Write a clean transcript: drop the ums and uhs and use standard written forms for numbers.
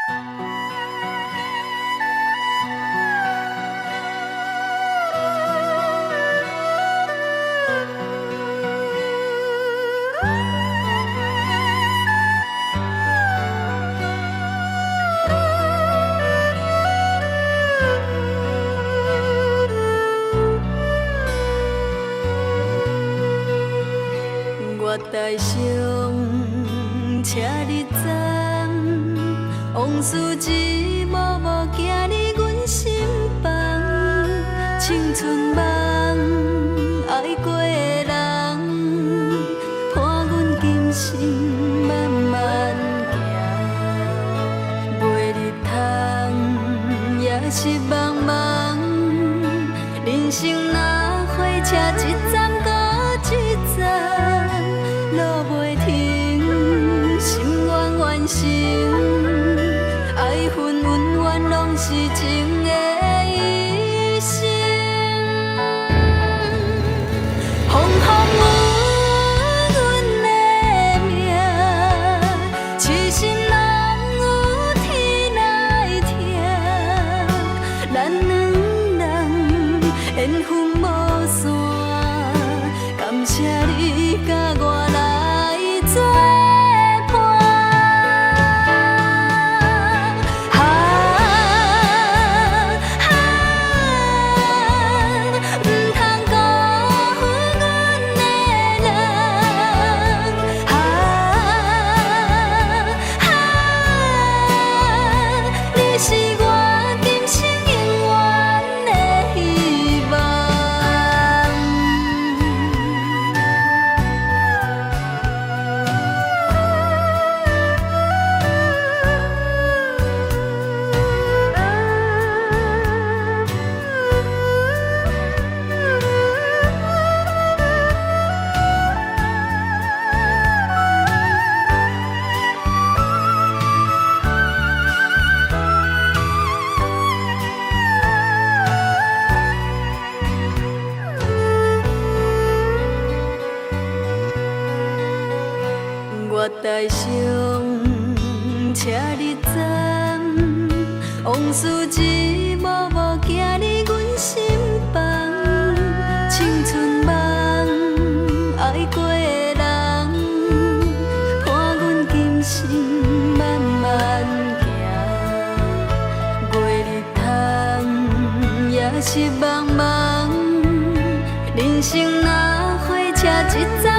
月台上车日站，往事一幕幕行入阮心房。青春梦，爱过的人，伴阮今生慢慢行。袂日通，也是茫茫，人生若火车一站搁一站。路袂停，心愿完成，爱恨恩怨拢是情的一生。风风雨阮的命，痴心人有天来听。咱两人缘分无散，感谢你甲我。月台上车日站，往事一幕幕行入阮心房。青春梦，爱过的人，伴阮今生慢慢行。月日通，也是茫茫，人生若火车一站。